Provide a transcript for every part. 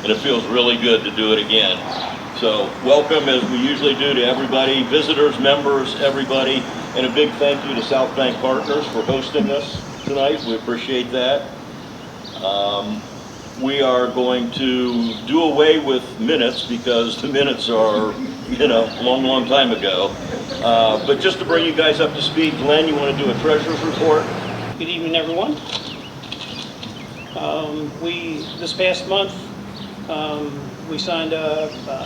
and it feels really good to do it again. So welcome, as we usually do, to everybody, visitors, members, everybody, and a big thank you to Southbank Partners for hosting us tonight. We appreciate that. We are going to do away with minutes because the minutes are, a long time ago. But just to bring you guys up to speed, Glenn, you want to do a treasurer's report? Good evening, everyone. This past month, we signed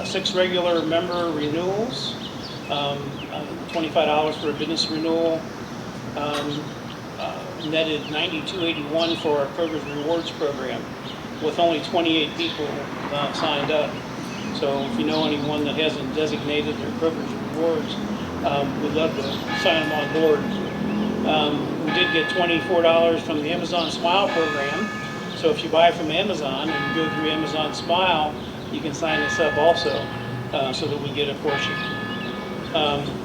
6 regular member renewals, $25 for a business renewal, netted $92.81 for our Kroger's Rewards program, with only 28 people signed up. So if you know anyone that hasn't designated their Kroger's Rewards, we'd love to sign them on board. We did get $24 from the Amazon Smile program. So if you buy from Amazon and go through Amazon Smile, you can sign us up also, so that we get a portion.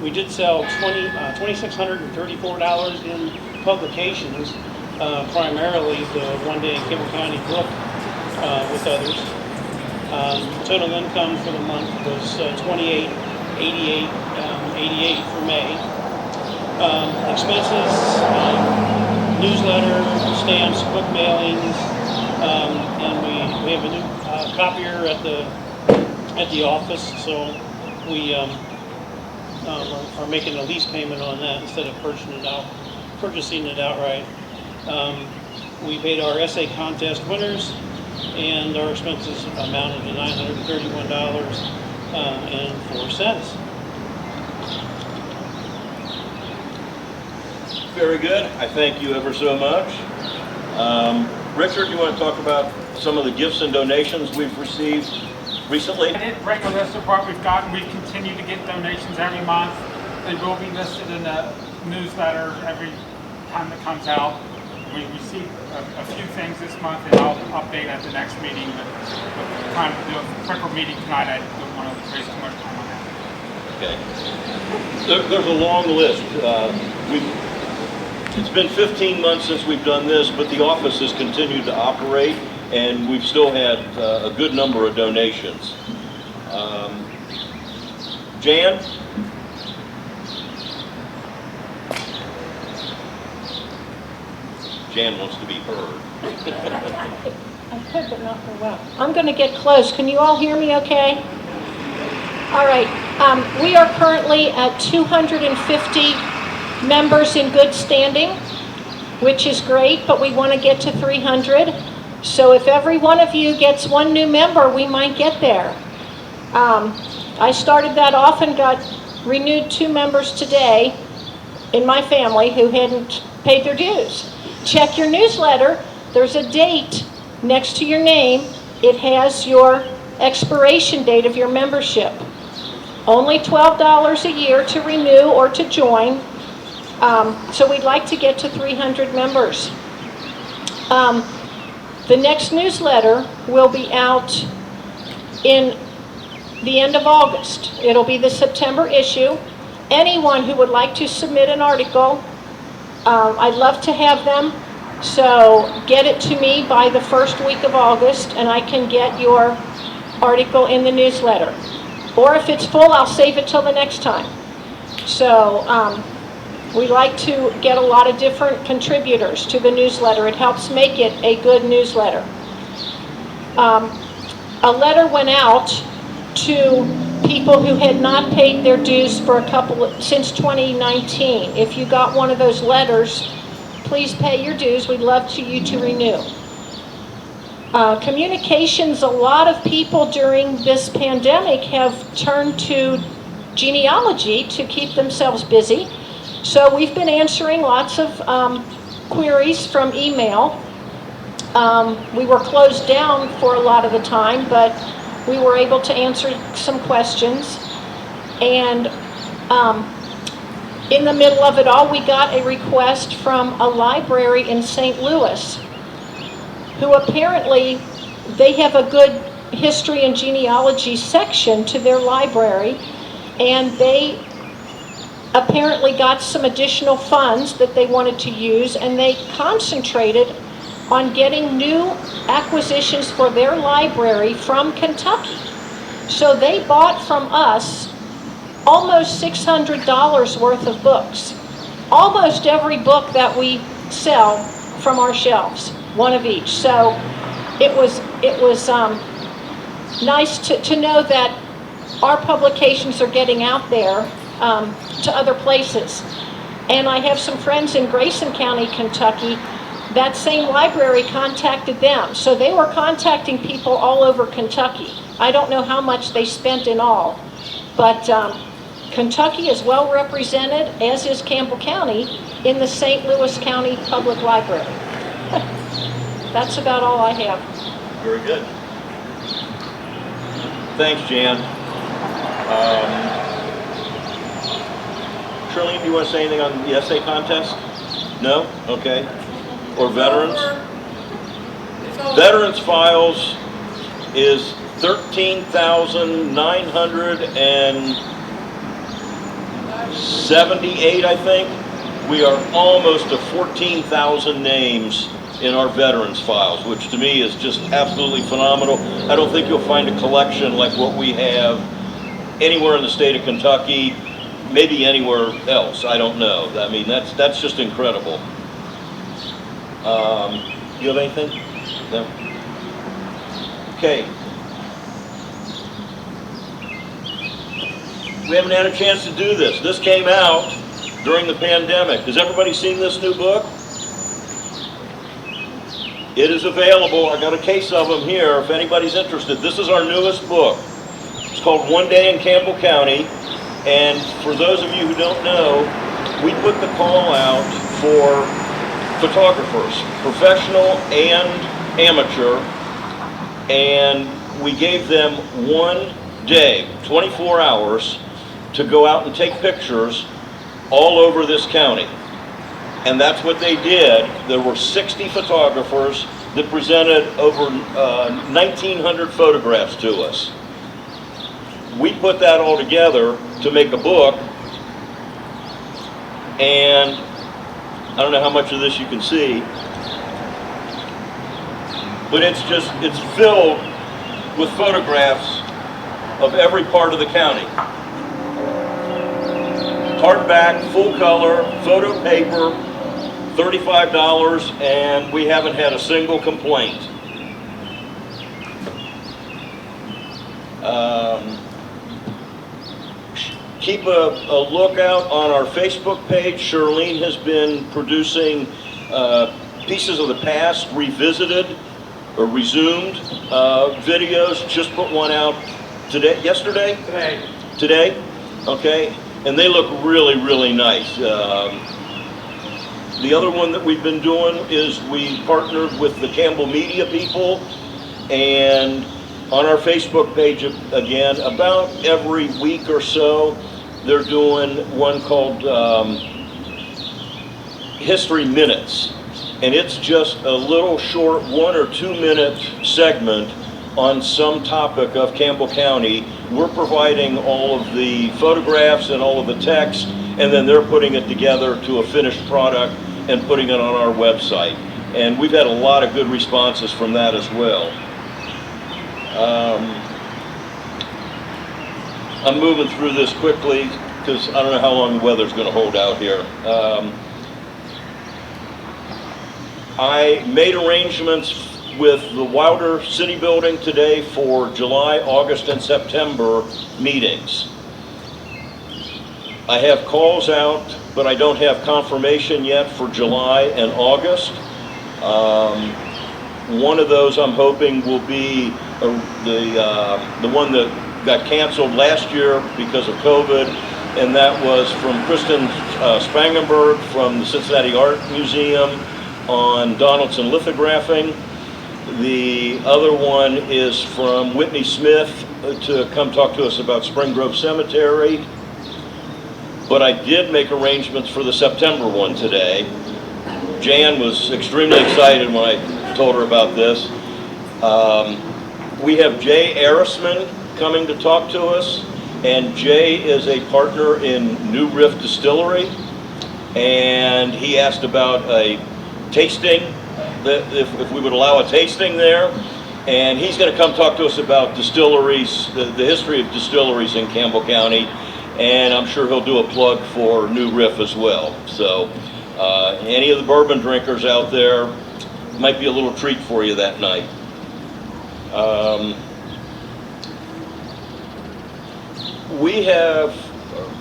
We did sell $2,634 in publications, primarily the One Day in Campbell County book with others. Total income for the month was $28.88 for May. Expenses, newsletter, stamps, book mailings, and we have a new copier at the office, so we are making a lease payment on that instead of purchasing it outright. We paid our essay contest winners, and our expenses amounted to $931.04. Very good. I thank you ever so much. Richard, you want to talk about some of the gifts and donations we've received recently? I did break a list of what we've gotten. We continue to get donations every month. They will be listed in the newsletter every time it comes out. We received a few things this month, and I'll update at the next meeting. But trying to do a quicker meeting tonight, I don't want to waste too much time on that. Okay. There's a long list. It's been 15 months since we've done this, but the office has continued to operate, and we've still had a good number of donations. Jan? Jan wants to be heard. I could, but not very well. I'm going to get close. Can you all hear me okay? All right. We are currently at 250 members in good standing, which is great, but we want to get to 300. So if every one of you gets one new member, we might get there. I started that off and got renewed 2 members today in my family who hadn't paid their dues. Check your newsletter. There's a date next to your name. It has your expiration date of your membership. Only $12 a year to renew or to join. So we'd like to get to 300 members. The next newsletter will be out in the end of August. It'll be the September issue. Anyone who would like to submit an article, I'd love to have them. So get it to me by the first week of August, and I can get your article in the newsletter. Or if it's full, I'll save it till the next time. So we like to get a lot of different contributors to the newsletter. It helps make it a good newsletter. A letter went out to people who had not paid their dues for since 2019. If you got one of those letters, please pay your dues. We'd love you to renew. Communications, a lot of people during this pandemic have turned to genealogy to keep themselves busy. So we've been answering lots of queries from email. We were closed down for a lot of the time, but we were able to answer some questions. And in the middle of it all, we got a request from a library in St. Louis, who apparently, they have a good history and genealogy section to their library, and they apparently got some additional funds that they wanted to use, and they concentrated on getting new acquisitions for their library from Kentucky. So they bought from us almost $600 worth of books. Almost every book that we sell from our shelves, one of each. So it was nice to know that our publications are getting out there to other places. And I have some friends in Grayson County, Kentucky. That same library contacted them. So they were contacting people all over Kentucky. I don't know how much they spent in all, but Kentucky is well represented, as is Campbell County, in the St. Louis County Public Library. That's about all I have. Very good. Thanks, Jan. Charlene, do you want to say anything on the essay contest? No? Okay. Or veterans? Veterans files is 13,978, I think. We are almost to 14,000 names in our veterans files, which to me is just absolutely phenomenal. I don't think you'll find a collection like what we have anywhere in the state of Kentucky, maybe anywhere else, I don't know. I mean, that's just incredible. You have anything? No? Okay. We haven't had a chance to do this. This came out during the pandemic. Has everybody seen this new book? It is available. I got a case of them here if anybody's interested. This is our newest book. It's called One Day in Campbell County. And for those of you who don't know, we put the call out for photographers, professional and amateur, and we gave them 1 day, 24 hours, to go out and take pictures all over this county. And that's what they did. There were 60 photographers that presented over 1,900 photographs to us. We put that all together to make a book, and I don't know how much of this you can see, but it's filled with photographs of every part of the county. Hardback, full color, photo paper, $35, and we haven't had a single complaint. Keep a lookout on our Facebook page. Charlene has been producing pieces of the past, revisited or resumed videos. Just put one out today, yesterday? Today? Okay. And they look really, really nice. The other one that we've been doing is we partnered with the Campbell Media people, and on our Facebook page, again, about every week or so, they're doing one called History Minutes. And it's just a little short 1 or 2 minute segment on some topic of Campbell County. We're providing all of the photographs and all of the text, and then they're putting it together to a finished product and putting it on our website. And we've had a lot of good responses from that as well. I'm moving through this quickly because I don't know how long the weather's going to hold out here. I made arrangements with the Wilder City Building today for July, August, and September meetings. I have calls out, but I don't have confirmation yet for July and August. One of those I'm hoping will be the one that got canceled last year because of COVID, and that was from Kristen Spangenberg from the Cincinnati Art Museum on Donaldson lithographing. The other one is from Whitney Smith to come talk to us about Spring Grove Cemetery. But I did make arrangements for the September one today. Jan was extremely excited when I told her about this. We have Jay Arisman coming to talk to us, and Jay is a partner in New Riff Distillery, and he asked about a tasting that if we would allow a tasting there. And he's going to come talk to us about distilleries, the history of distilleries in Campbell County. And I'm sure he'll do a plug for New Riff as well. So any of the bourbon drinkers out there, might be a little treat for you that night.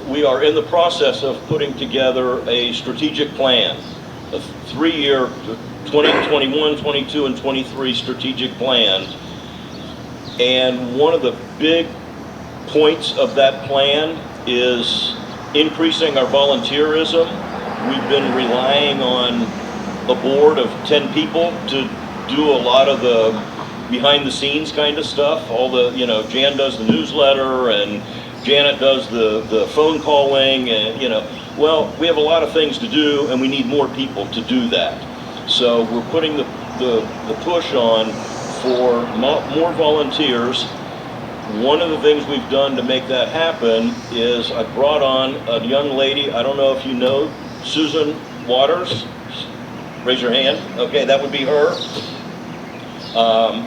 We are in the process of putting together a strategic plan, a 3-year 2021, 22, and 23 strategic plan. And one of the big points of that plan is increasing our volunteerism. We've been relying on a board of 10 people to do a lot of the behind the scenes kind of stuff. All the, Jan does the newsletter and Janet does the phone calling, and well, we have a lot of things to do and we need more people to do that. So we're putting the push on for more volunteers. One of the things we've done to make that happen is I brought on a young lady, I don't know if you know, Susan Waters. Raise your hand. Okay, that would be her.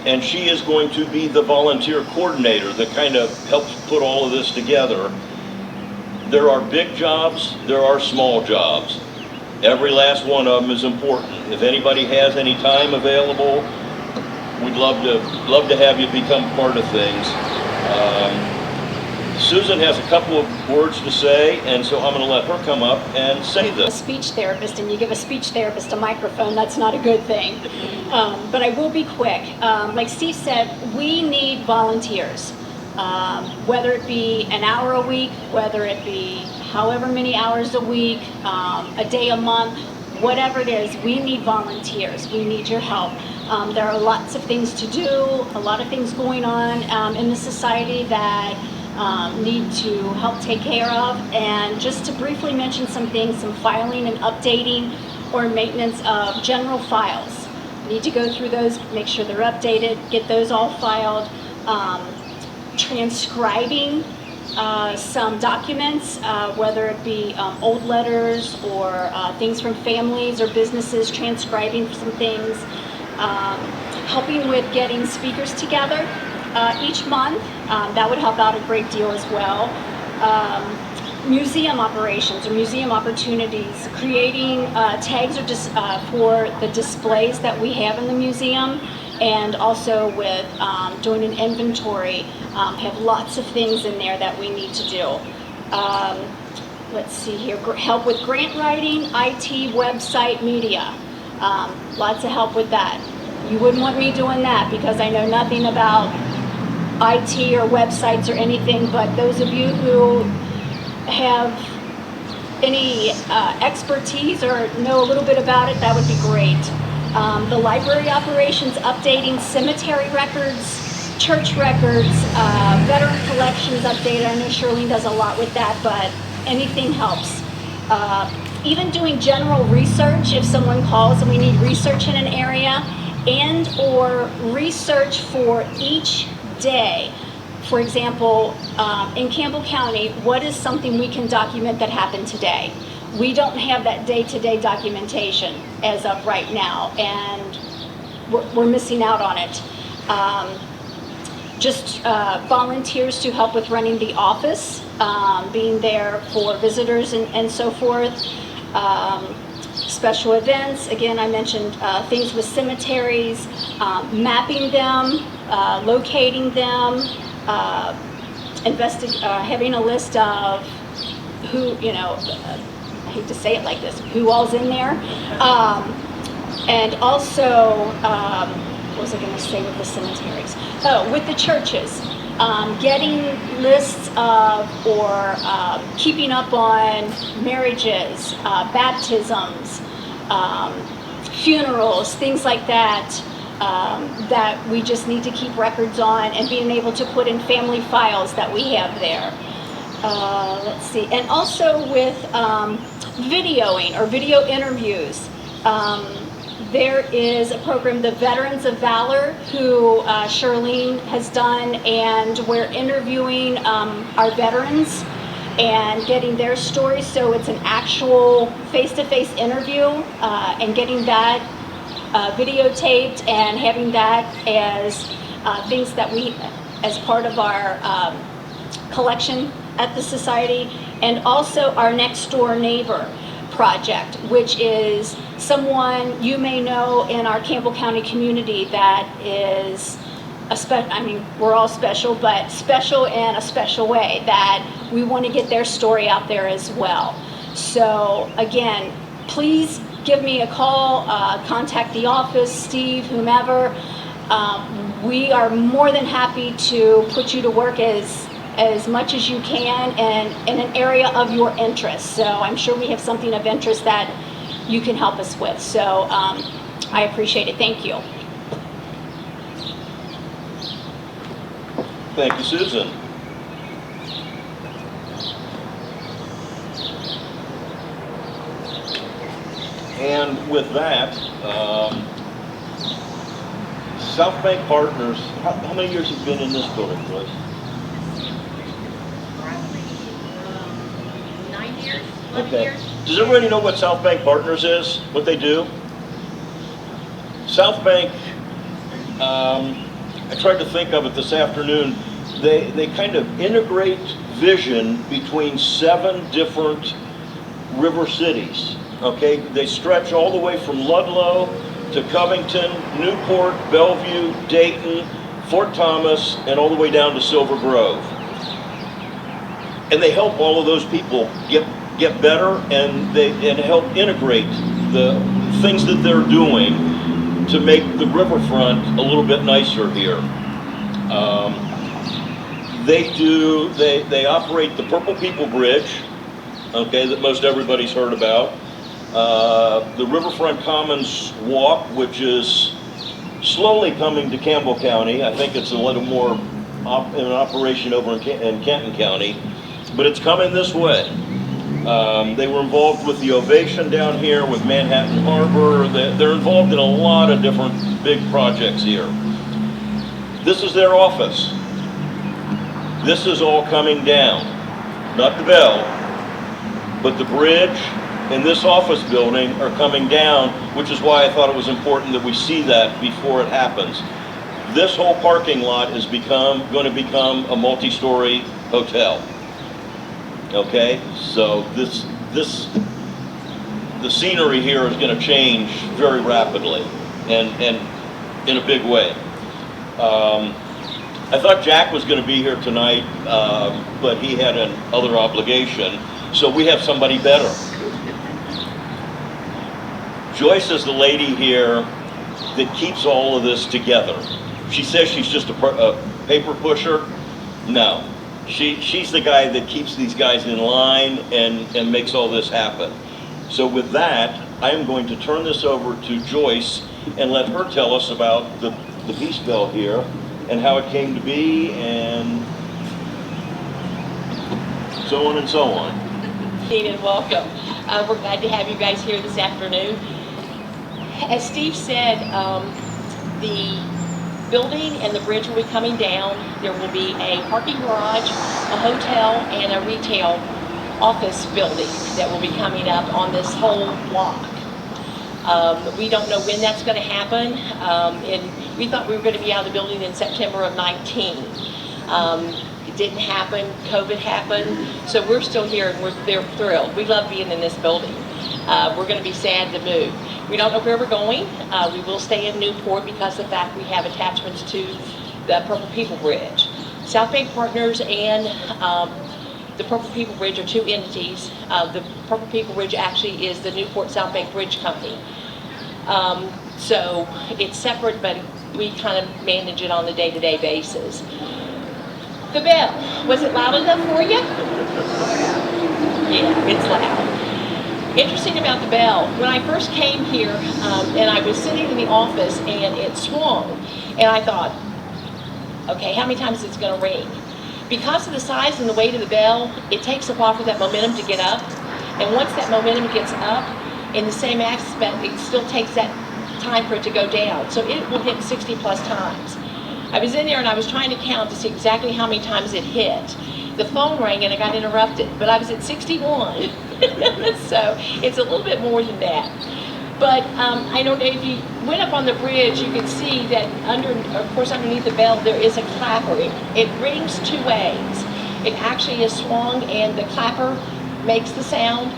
And she is going to be the volunteer coordinator that kind of helps put all of this together. There are big jobs, there are small jobs. Every last one of them is important. If anybody has any time available, we'd love to have you become part of things. Susan has a couple of words to say, and so I'm going to let her come up and say A this. speech therapist, and you give a speech therapist a microphone, that's not a good thing. But I will be quick. Like Steve said, we need volunteers. Whether it be an hour a week, whether it be however many hours a week, a day a month, whatever it is, we need volunteers. We need your help. There are lots of things to do, a lot of things going on in the society that need to help take care of. And just to briefly mention some things, some filing and updating or maintenance of general files. Need to go through those, make sure they're updated, get those all filed. Transcribing some documents, whether it be old letters or things from families or businesses, transcribing some things. Helping with getting speakers together each month. That would help out a great deal as well. Museum operations or museum opportunities, creating tags or for the displays that we have in the museum, and also with doing an inventory. Have lots of things in there that we need to do. Let's see here, help with grant writing, IT, website, media. Lots of help with that. You wouldn't want me doing that because I know nothing about IT or websites or anything, but those of you who have any expertise or know a little bit about it, that would be great. The library operations, updating cemetery records, church records, veteran collections updated. I know Shirlene does a lot with that, but anything helps. Even doing general research if someone calls and we need research in an area, and or research for each day. For example, in Campbell County, what is something we can document that happened today? We don't have that day-to-day documentation as of right now, and we're missing out on it. Just volunteers to help with running the office, being there for visitors and so forth. Special events, again, I mentioned things with cemeteries, mapping them, locating them, having a list of who, I hate to say it like this, who all's in there. And also, what was I going to say with the cemeteries? Oh, with the churches. Getting lists of or keeping up on marriages, baptisms, funerals, things like that, that we just need to keep records on, and being able to put in family files that we have there. Let's see, and also with videoing or video interviews. There is a program, the Veterans of Valor, who Shirlene has done, and we're interviewing our veterans and getting their stories. So it's an actual face-to-face interview and getting that videotaped and having that as things that we, as part of our collection at the society, and also our next door neighbor project, which is someone you may know in our Campbell County community that is I mean, we're all special, but special in a special way, that we want to get their story out there as well. So again, please give me a call, contact the office, Steve, whomever. We are more than happy to put you to work as much as you can and in an area of your interest. So I'm sure we have something of interest that you can help us with. So I appreciate it. Thank you. Thank you, Susan. And with that, Southbank Partners, how many years have you been in this building, Joyce? Probably 9 years, 11 Okay. years. Does everybody know what Southbank Partners is? What they do? Southbank, I tried to think of it this afternoon. They kind of integrate vision between 7 different river cities. Okay, they stretch all the way from Ludlow to Covington, Newport, Bellevue, Dayton, Fort Thomas, and all the way down to Silver Grove. And they help all of those people get better, and help integrate the things that they're doing to make the riverfront a little bit nicer here. They operate the Purple People Bridge, okay, that most everybody's heard about. The Riverfront Commons Walk, which is slowly coming to Campbell County. I think it's a little more in operation over in Kenton County, but it's coming this way. They were involved with the Ovation down here, with Manhattan Harbor. They're involved in a lot of different big projects here. This is their office. This is all coming down. Not the bell, but the bridge and this office building are coming down, which is why I thought it was important that we see that before it happens. This whole parking lot is going to become a multi-story hotel. Okay, so the scenery here is going to change very rapidly and in a big way. I thought Jack was going to be here tonight, but he had another obligation, so we have somebody better. Joyce is the lady here that keeps all of this together. She says she's just a paper pusher. No, she's the guy that keeps these guys in line and makes all this happen. So with that, I am going to turn this over to Joyce and let her tell us about the Peace Bell here and how it came to be and so on and so on. And welcome. We're glad to have you guys here this afternoon. As Steve said, the building and the bridge will be coming down. There will be a parking garage, a hotel, and a retail office building that will be coming up on this whole block. We don't know when that's going to happen. And we thought we were going to be out of the building in September of 19. It didn't happen. COVID happened. So we're still here and they're thrilled. We love being in this building. We're going to be sad to move. We don't know where we're going. We will stay in Newport because of the fact we have attachments to the Purple People Bridge. Southbank Partners and the Purple People Bridge are 2 entities. The Purple People Bridge actually is the Newport Southbank Bridge Company. So it's separate, but we kind of manage it on a day-to-day basis. The bell, was it loud enough for you? Yeah, it's loud. Interesting about the bell, when I first came here and I was sitting in the office and it swung, and I thought, okay, how many times is it going to ring? Because of the size and the weight of the bell, it takes up off of that momentum to get up, and once that momentum gets up, in the same aspect, it still takes that time for it to go down, so it will hit 60 plus times. I was in there and I was trying to count to see exactly how many times it hit. The phone rang and I got interrupted, but I was at 61. So it's a little bit more than that. But I don't know if you went up on the bridge, you could see that of course, underneath the bell, there is a clapper. It rings two ways. It actually is swung and the clapper makes the sound,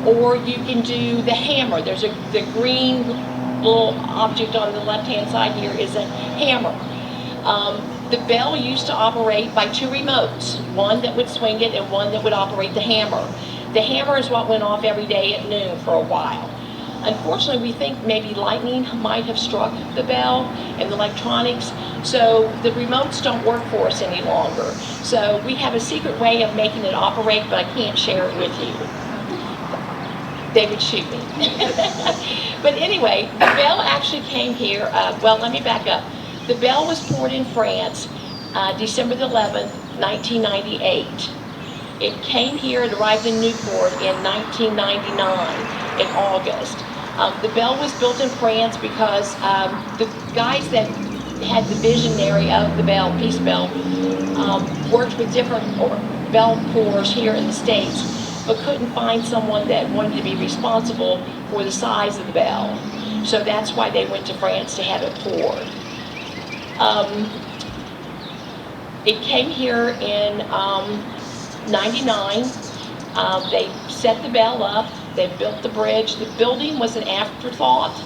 or you can do the hammer. There's the green little object on the left-hand side here is a hammer. The bell used to operate by two remotes, one that would swing it and one that would operate the hammer. The hammer is what went off every day at noon for a while. Unfortunately, we think maybe lightning might have struck the bell and the electronics, so the remotes don't work for us any longer. So we have a secret way of making it operate, but I can't share it with you. They would shoot me. But anyway, the bell actually came here, well, let me back up. The bell was poured in France December the 11th, 1998. It came here, it arrived in Newport in 1999, in August. The bell was built in France because the guys that had the visionary of the bell, Peace Bell, worked with different bell pourers here in the States, but couldn't find someone that wanted to be responsible for the size of the bell. So that's why they went to France to have it poured. It came here in 99. They set the bell up, they built the bridge. The building was an afterthought,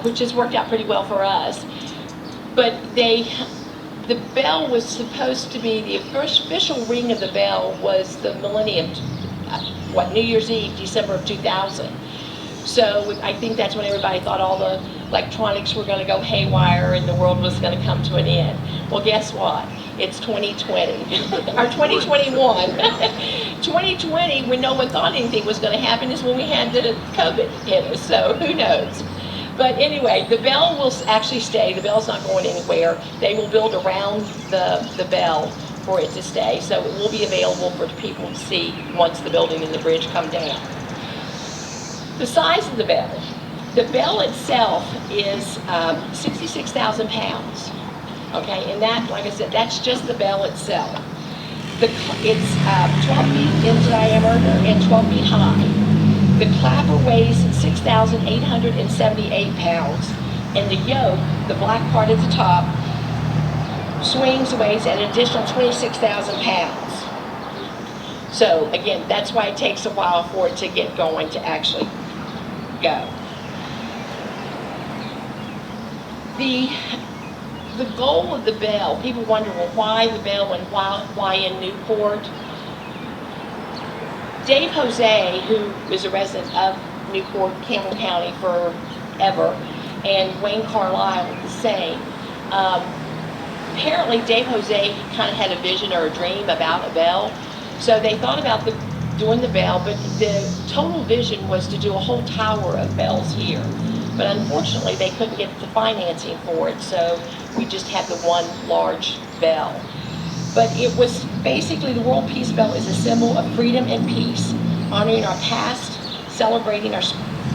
which has worked out pretty well for us. But the bell was supposed to be, the official ring of the bell was the millennium, New Year's Eve, December of 2000. So I think that's when everybody thought all the electronics were going to go haywire and the world was going to come to an end. Well, guess what? It's 2020, or 2021. 2020, when no one thought anything was going to happen, is when we had the COVID hit us, so who knows? But anyway, the bell will actually stay. The bell's not going anywhere. They will build around the bell for it to stay, so it will be available for people to see once the building and the bridge come down. The size of the bell itself is 66,000 pounds. Okay, and that, like I said, that's just the bell itself. It's 12 feet in diameter and 12 feet high. The clapper weighs 6,878 pounds, and the yoke, the black part at the top, weighs an additional 26,000 pounds. So again, that's why it takes a while for it to get going to actually go. The goal of the bell, people wonder, well, why the bell and why in Newport? Dave Jose, who is a resident of Newport, Campbell County forever, and Wayne Carlisle, the same. Apparently, Dave Jose kind of had a vision or a dream about a bell, so they thought about doing the bell, but the total vision was to do a whole tower of bells here. But unfortunately, they couldn't get the financing for it, so we just had the one large bell. But it was basically, the World Peace Bell is a symbol of freedom and peace, honoring our past, celebrating our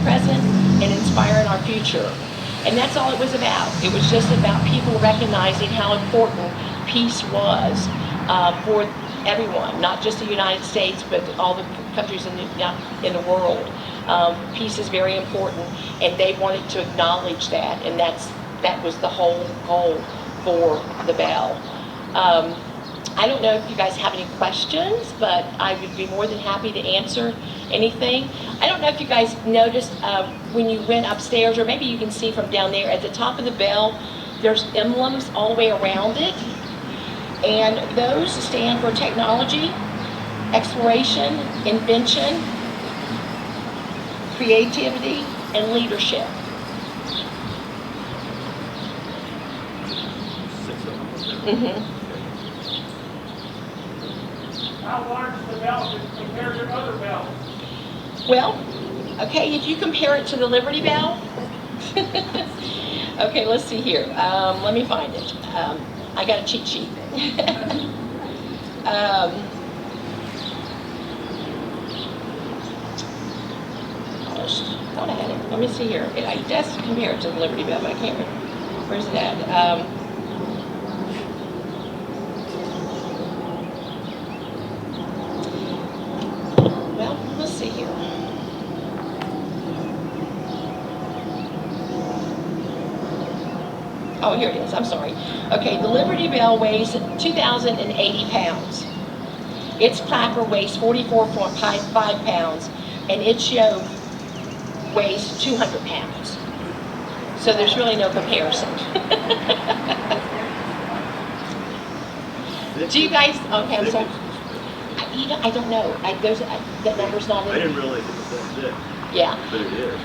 present, and inspiring our future. And that's all it was about. It was just about people recognizing how important peace was for everyone, not just the United States, but all the countries in the world. Peace is very important, and they wanted to acknowledge that, and that was the whole goal for the bell. I don't know if you guys have any questions, but I would be more than happy to answer anything. I don't know if you guys noticed when you went upstairs, or maybe you can see from down there, at the top of the bell, there's emblems all the way around it, and those stand for technology, exploration, invention, creativity, and leadership. Mm-hmm. How large is the bell compared to other bells? Well, okay, if you compare it to the Liberty Bell, okay, let's see here. Let me find it. I got a cheat sheet. Thought I had it. Let me see here. I just compare it to the Liberty Bell, but I can't remember. Where's it at? Well, let's see here. Oh, here it is, I'm sorry. Okay, the Liberty Bell weighs 2,080 pounds. Its clapper weighs 44.5 pounds, and its yoke weighs 200 pounds. So there's really no comparison. Do you guys, okay, I'm sorry. I don't know. That number's not in. I didn't realize it was that thick, Yeah. but it is.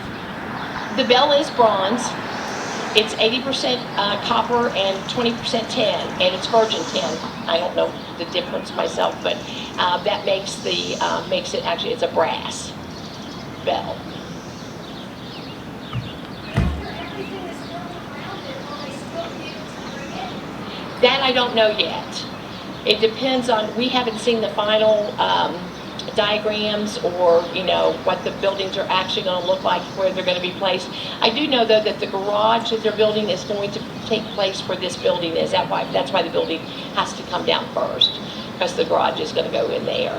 The bell is bronze. It's 80% copper and 20% tin, and it's virgin tin. I don't know the difference myself, but that makes it actually, it's a brass bell. That I don't know yet. It depends on, we haven't seen the final diagrams or, what the buildings are actually going to look like, where they're going to be placed. I do know, though, that the garage that they're building is going to take place where this building is. That's why the building has to come down first, because the garage is going to go in there.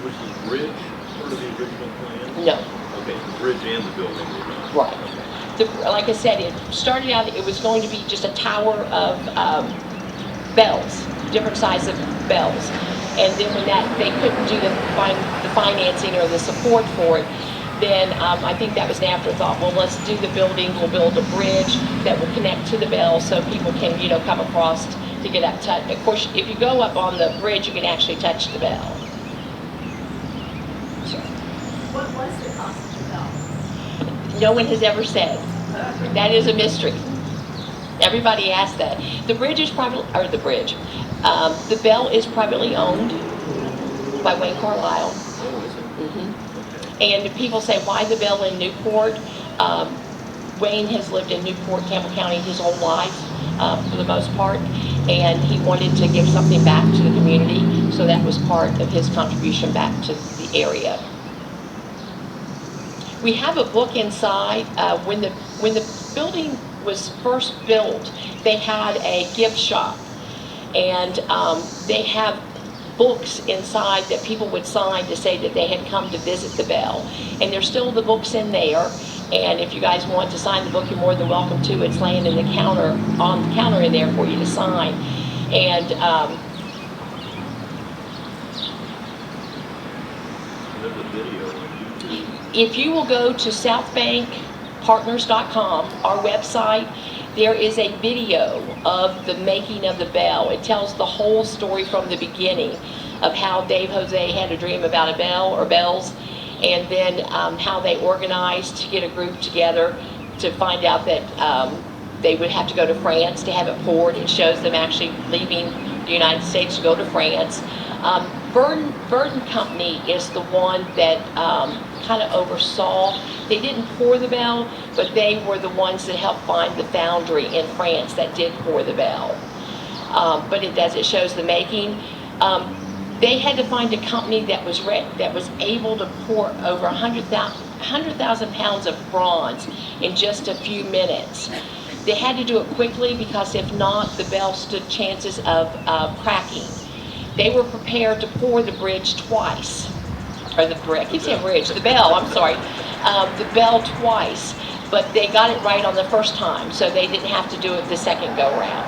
Was the bridge part of the original plan? No. Okay, the bridge and the building were not. Right. Like I said, it started out, it was going to be just a tower of bells, different sizes of bells. And then when they couldn't do the financing or the support for it, then I think that was an afterthought. Well, let's do the building, we'll build a bridge that will connect to the bell so people can, come across to get up touch. Of course, if you go up on the bridge, you can actually touch the bell. What was the cost of the bell? No one has ever said. That is a mystery. Everybody asks that. The bridge is the bell is privately owned by Wayne Carlisle. Oh, is it? Mm-hmm. And people say, why the bell in Newport? Wayne has lived in Newport, Campbell County his whole life, for the most part, and he wanted to give something back to the community, so that was part of his contribution back to the area. We have a book inside. When the building was first built, they had a gift shop, and they have books inside that people would sign to say that they had come to visit the bell. And there's still the books in there, and if you guys want to sign the book, you're more than welcome to. It's laying in the counter, on the counter in there for you to sign. And There's a video on YouTube. if you will go to southbankpartners.com, our website, there is a video of the making of the bell. It tells the whole story from the beginning of how Dave Jose had a dream about a bell or bells, and then how they organized to get a group together to find out that they would have to go to France to have it poured. It shows them actually leaving the United States to go to France. Burton Company is the one that kind of oversaw. They didn't pour the bell, but they were the ones that helped find the foundry in France that did pour the bell. But it shows the making. They had to find a company that was able to pour over 100,000 pounds of bronze in just a few minutes. They had to do it quickly because if not, the bell stood chances of cracking. They were prepared to pour the bridge twice, or the bell, I'm sorry, the bell twice, but they got it right on the first time, so they didn't have to do it the second go round.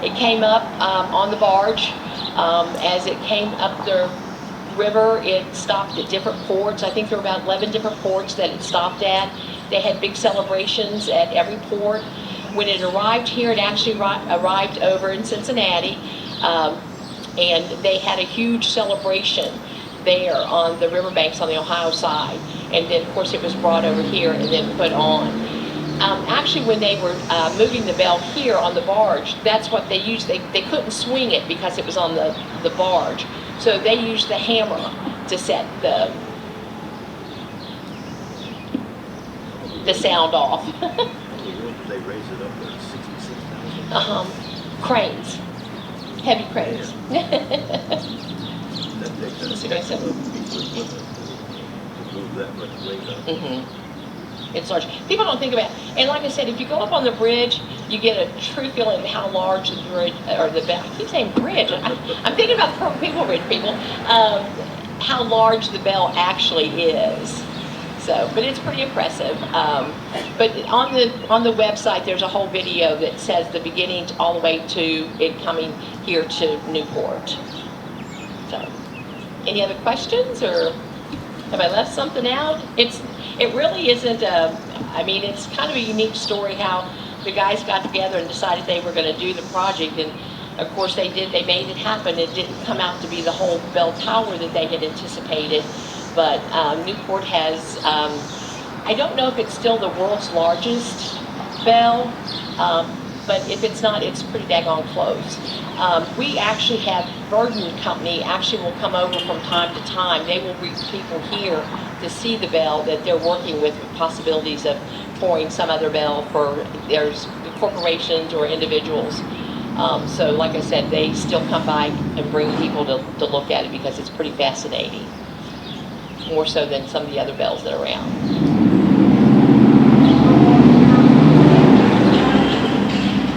It came up on the barge. As it came up the river, it stopped at different ports. I think there were about 11 different ports that it stopped at. They had big celebrations at every port. When it arrived here, it actually arrived over in Cincinnati, and they had a huge celebration there on the riverbanks on the Ohio side. And then, of course, it was brought over here and then put on. Actually, when they were moving the bell here on the barge, that's what they used. They couldn't swing it because it was on the barge. So they used the hammer to set the sound off. When did they raise it up to 66,000? Cranes. Heavy cranes. That takes a See what I said? piece of equipment to move that much weight up. It's large. People don't think about it. And like I said, if you go up on the bridge, you get a true feeling of how large the bridge, or the bell, I keep saying bridge, I'm thinking about the People Bridge people, how large the bell actually is. So, but it's pretty impressive. But on the website, there's a whole video that says the beginning all the way to it coming here to Newport. So, any other questions, or have I left something out? It really isn't I mean, it's kind of a unique story how the guys got together and decided they were going to do the project, and of course they did. They made it happen. It didn't come out to be the whole bell tower that they had anticipated, but Newport has, I don't know if it's still the world's largest bell, but if it's not, it's pretty daggone close. We actually have Verdon Company actually will come over from time to time. They will bring people here to see the bell that they're working with possibilities of pouring some other bell for there's corporations or individuals. So like I said, they still come by and bring people to look at it because it's pretty fascinating. More so than some of the other bells that are around.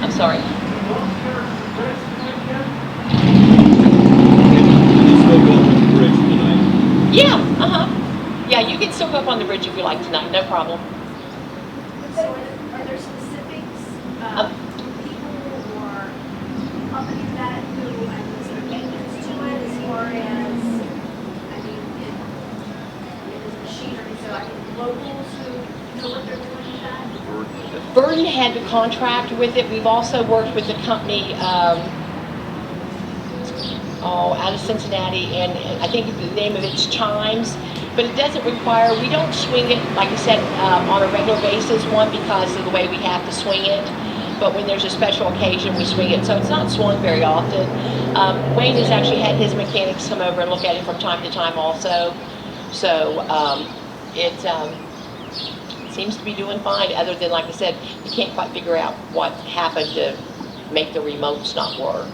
I'm sorry. Yeah, yeah, you can still go up on the bridge if you like tonight, no problem. So are there specifics of people or companies that do, is there maintenance to it as far as, I mean, it is machinery, so I think locals who know what they're doing with that? Verdon had the contract with it. We've also worked with the company out of Cincinnati, and I think the name of it's Chimes, but it doesn't require, we don't swing it, like I said, on a regular basis, one, because of the way we have to swing it, but when there's a special occasion, we swing it, so it's not swung very often. Wayne has actually had his mechanics come over and look at it from time to time also, so it seems to be doing fine, other than, like I said, you can't quite figure out what happened to make the remotes not work.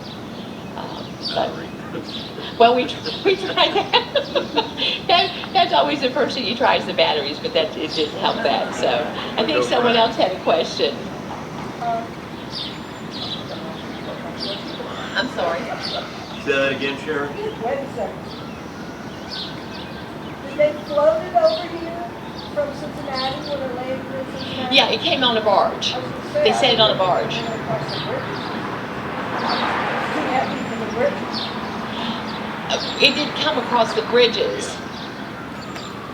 Well, we tried that. That's always the first thing you try is the batteries, but it didn't help that. So I think someone else had a question. I'm sorry. Say that again, Sharon? Wait a second. Did they float it over here from Cincinnati when it landed in Cincinnati? Yeah, it came on a barge. They set it on a barge. It did come across the bridges.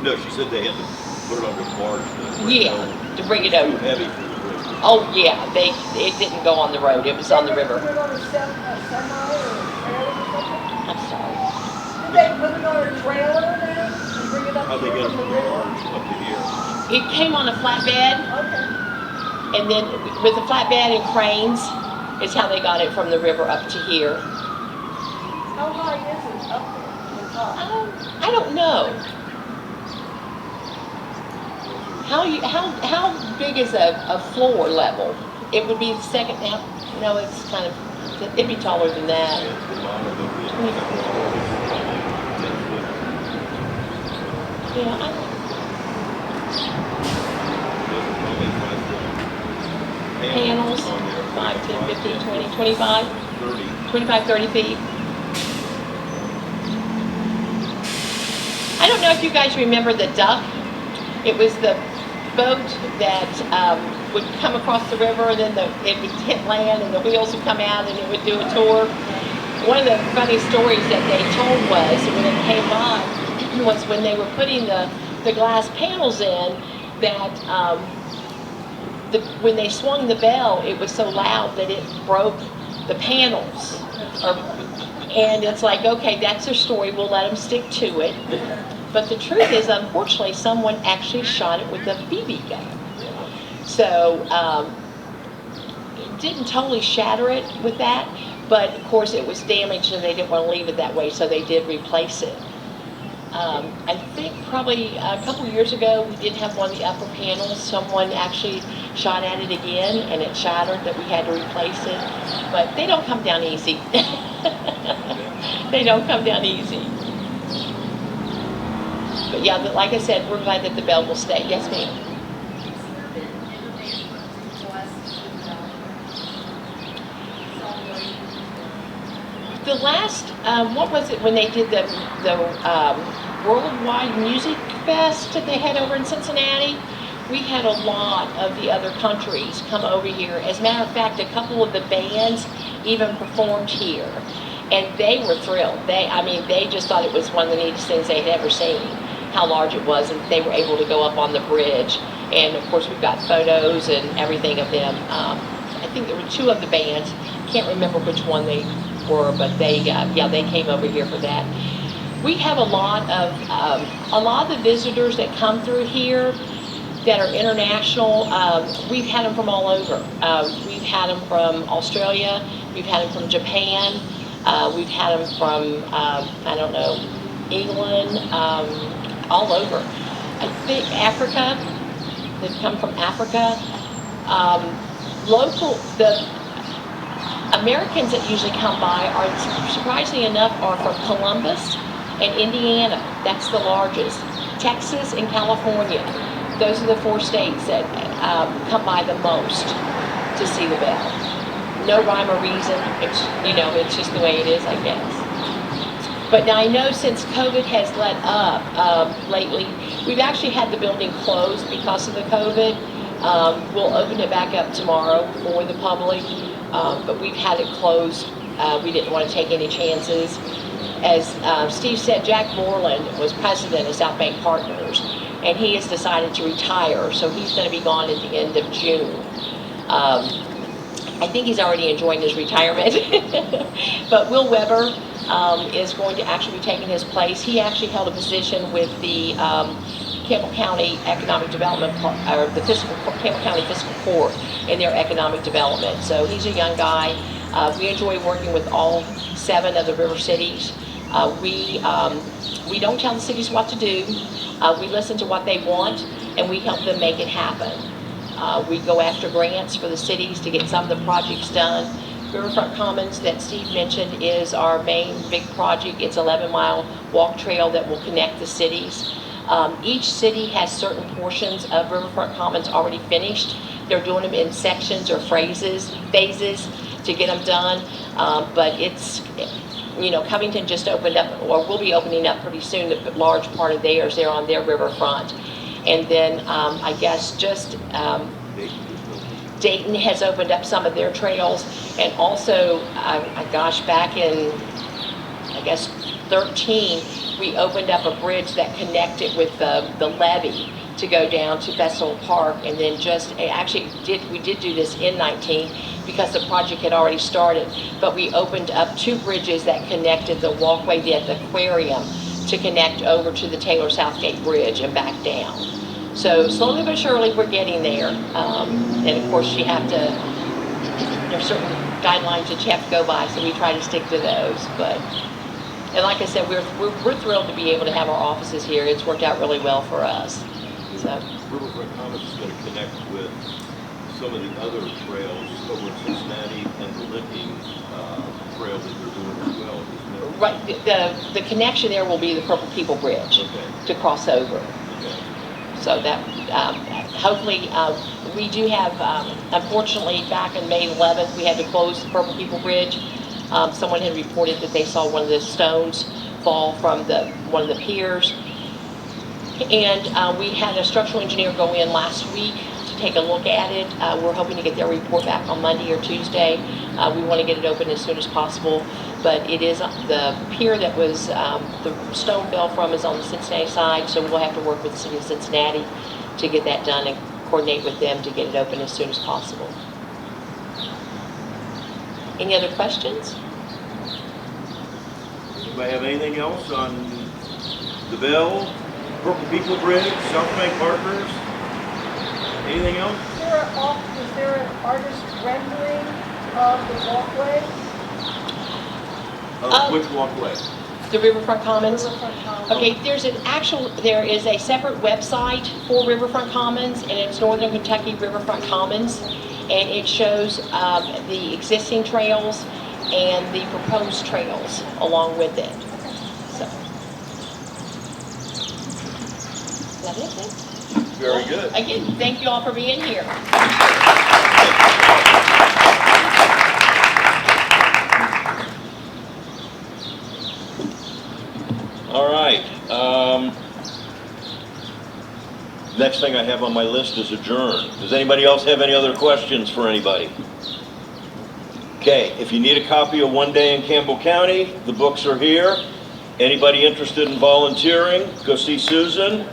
No, she said they had to put it on the barge. Yeah, to bring it Too over. heavy for the bridge. Oh yeah, it didn't go on the road. It was on the river. Did they put it on a semi or a trailer or something? I'm sorry. Did they put it on a trailer then and bring it up How'd they get it from from the the river? barge up to here? It came on a flatbed, Okay. and then with the flatbed and cranes is how they got it from the river up to here. How high is it up there? It's high. I don't know. How big is a floor level? It would be the second. No, it's kind of. It'd be taller than that. The bottom of the second floor is 10 foot. Yeah, I Those are probably 5 foot panels, on there. 5, 10, 15, 20, 25, 30. 25, 30 feet. I don't know if you guys remember the Duck. It was the boat that would come across the river, and then it would hit land, and the wheels would come out, and it would do a tour. One of the funny stories that they told was when it came on was when they were putting the glass panels in, that when they swung the bell, it was so loud that it broke the panels. And it's like, okay, that's their story. We'll let them stick to it. But the truth is, unfortunately, someone actually shot it with a BB gun. So it didn't totally shatter it with that, but of course it was damaged and they didn't want to leave it that way, so they did replace it. I think probably a couple years ago we did have one of the upper panels. Someone actually shot at it again and it shattered, that we had to replace it. But they don't come down easy. They don't come down easy. But yeah, like I said, we're glad that the bell will stay. Yes, ma'am? The last, what was it when they did the worldwide music Fest that they had over in Cincinnati, we had a lot of the other countries come over here. As a matter of fact, a couple of the bands even performed here. And they were thrilled. They just thought it was one of the neatest things they'd ever seen, how large it was, and they were able to go up on the bridge. And of course, we've got photos and everything of them. I think there were two of the bands. Can't remember which one they were, but they came over here for that. We have a lot of the visitors that come through here that are international. We've had them from all over. We've had them from Australia. We've had them from Japan. We've had them from, England, all over. I think Africa. They've come from Africa. The Americans that usually come by are, surprisingly enough, are from Columbus and Indiana. That's the largest. Texas and California. Those are the 4 states that come by the most to see the bell. No rhyme or reason. It's just the way it is, I guess. But now I know since COVID has let up lately, we've actually had the building closed because of the COVID. We'll open it back up tomorrow for the public, but we've had it closed. We didn't want to take any chances. As Steve said, Jack Moreland was president of Southbank Partners, and he has decided to retire, so he's going to be gone at the end of June. I think he's already enjoying his retirement. But Will Weber is going to actually be taking his place. He actually held a position with the Campbell County Economic Development, or the Campbell County Fiscal Court in their economic development. So he's a young guy. We enjoy working with all 7 of the river cities. We don't tell the cities what to do. We listen to what they want, and we help them make it happen. We go after grants for the cities to get some of the projects done. Riverfront Commons that Steve mentioned is our main big project. It's an 11-mile walk trail that will connect the cities. Each city has certain portions of Riverfront Commons already finished. They're doing them in sections or phases to get them done. But it's, Covington just opened up, or will be opening up pretty soon, a large part of theirs. They're on their riverfront. And then I guess just Dayton has opened up some of their trails. And also, back in, 13, we opened up a bridge that connected with the levee to go down to Festival Park. And then we did do this in 19 because the project had already started. But we opened up 2 bridges that connected the walkway at the aquarium to connect over to the Taylor Southgate Bridge and back down. So slowly but surely we're getting there. And of course there's certain guidelines that you have to go by, so we try to stick to those. And like I said, we're thrilled to be able to have our offices here. It's worked out really well for us. So Riverfront Commons is going to connect with some of the other trails over in Cincinnati and the Licking trail that they're doing as well, isn't it? Right, the connection there will be the Purple People Bridge to cross over. Okay. So that hopefully we do have, unfortunately, back on May 11th, we had to close the Purple People Bridge. Someone had reported that they saw one of the stones fall from one of the piers. And we had a structural engineer go in last week to take a look at it. We're hoping to get their report back on Monday or Tuesday. We want to get it open as soon as possible. But it is the pier that was the stone fell from is on the Cincinnati side, so we'll have to work with the city of Cincinnati to get that done and coordinate with them to get it open as soon as possible. Any other questions? Anybody have anything else on the Bell, Purple People Bridge, Southbank Partners? Anything else? Is there an artist rendering of the walkway? Which walkway? The Riverfront Commons? Riverfront Commons. Okay, there is a separate website for Riverfront Commons, and it's Northern Kentucky Riverfront Commons, and it shows the existing trails and the proposed trails along with it. So, is that it then? Very good. Again, thank you all for being here. All right. last thing I have on my list is adjourn. Does anybody else have any other questions for anybody? Okay, if you need a copy of One Day in Campbell County, the books are here. Anybody interested in volunteering, go see Susan.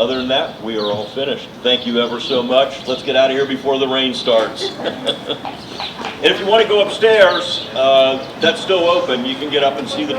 Other than that, we are all finished. Thank you ever so much. Let's get out of here before the rain starts. And if you want to go upstairs, that's still open. You can get up and see the